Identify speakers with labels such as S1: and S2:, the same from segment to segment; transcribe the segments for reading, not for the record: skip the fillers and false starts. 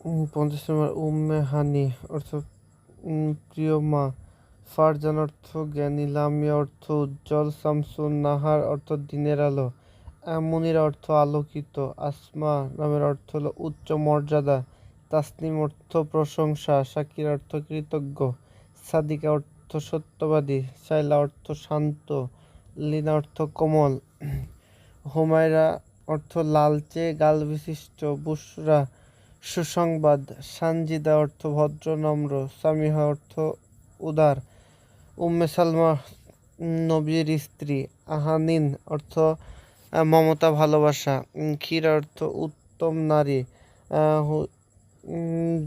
S1: ৫০ নম্বর উম্মে হানি অর্থ প্রিয় মা। ফারজান অর্থ জ্ঞানী। লামিয়া অর্থ উজ্জ্বল। শামসুন নাহার অর্থ দিনের আলো। মুনিরা অর্থ আলোকিত। আসমা নামের অর্থ হলো উচ্চ মর্যাদা। তাসনিম অর্থ প্রশংসা। শাকির অর্থ কৃতজ্ঞ। সাদিকা অর্থ সত্যবাদী। শাইলা অর্থ শান্ত। লিনা অর্থ কোমল। হুমায়রা অর্থ লালচে গাল বিশিষ্ট। বুশরা সুসংবাদ। সানজিদা অর্থ ভদ্র নম্র। সামিহা অর্থ উদার। উম্মে সালমা নবীর স্ত্রী। আহানিন অর্থ মমতা ভালোবাসা। ক্ষীরা অর্থ উত্তম নারী।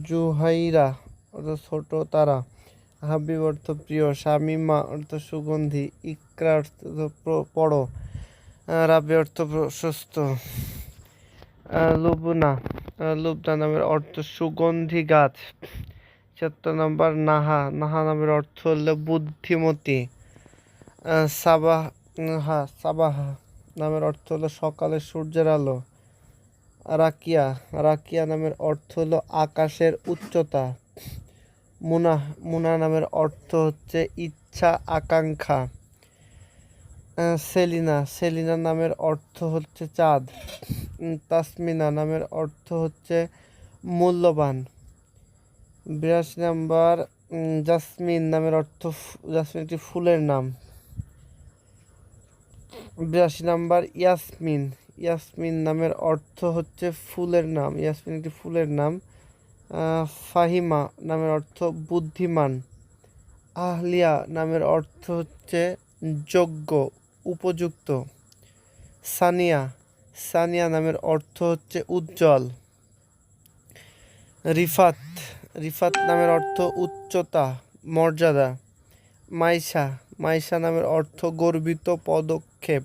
S1: জুহাইরা অর্থ ছোট তারা। হাবিব অর্থ প্রিয়। শামিমা অর্থ সুগন্ধি। ইকরা অর্থ পড়ো। রাবি অর্থ প্রশস্ত। লুবনা লুবনা নামের অর্থ সুগন্ধি গাছ। ৭৪ নম্বর নাহা নাহা নামের অর্থ হলো বুদ্ধিমতী। সাবাহা নামের অর্থ হলো সকালে সূর্যের আলো। রাকিয়া রাকিয়া নামের অর্থ হলো আকাশের উচ্চতা। মুনা মুনা নামের অর্থ হচ্ছে ইচ্ছা আকাঙ্ক্ষা। সেলিনা সেলিনা নামের অর্থ হচ্ছে চাঁদ। তাসমিনা নামের অর্থ হচ্ছে মূল্যবান। ৮২ নম্বর জাসমিন নামের অর্থ জাসমিন একটি ফুলের নাম। ৮২ নম্বর ইয়াসমিন ইয়াসমিন নামের অর্থ হচ্ছে ফুলের নাম। ইয়াসমিন একটি ফুলের নাম। ফাহিমা নামের অর্থ বুদ্ধিমান। আহলিয়া নামের অর্থ হচ্ছে যোগ্য উপযুক্ত। সানিয়া সানিয়া নামের অর্থ হচ্ছে উজ্জ্বল। রিফাত রিফাত নামের অর্থ উচ্চতা মর্যাদা। মাইশা মাইশা নামের অর্থ গর্বিত পদক্ষেপ।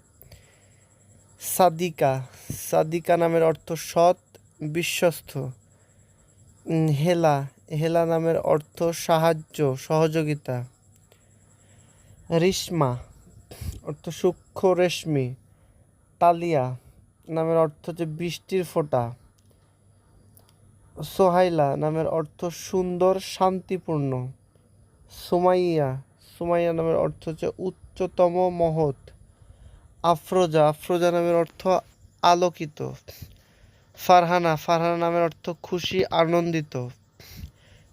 S1: সাদিকা সাদিকা নামের অর্থ সৎ বিশ্বস্ত। হেলা হেলা নামের অর্থ সাহায্য সহযোগিতা। রিশমা অর্থ সূক্ষ্ম রেশমি। তালিয়া নামের অর্থ হচ্ছে বৃষ্টির ফোঁটা। সোহাইলা নামের অর্থ সুন্দর শান্তিপূর্ণ। সুমাইয়া সুমাইয়া নামের অর্থ হচ্ছে উচ্চতম মহৎ। আফরোজা আফরোজা নামের অর্থ আলোকিত। ফারহানা ফারহানা নামের অর্থ খুশি আনন্দিত।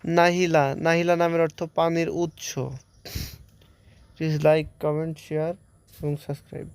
S1: নাহিলা নাহিলা নামের অর্থ পানির উৎস। প্লিজ লাইক কমেন্ট শেয়ার এবং সাবস্ক্রাইব।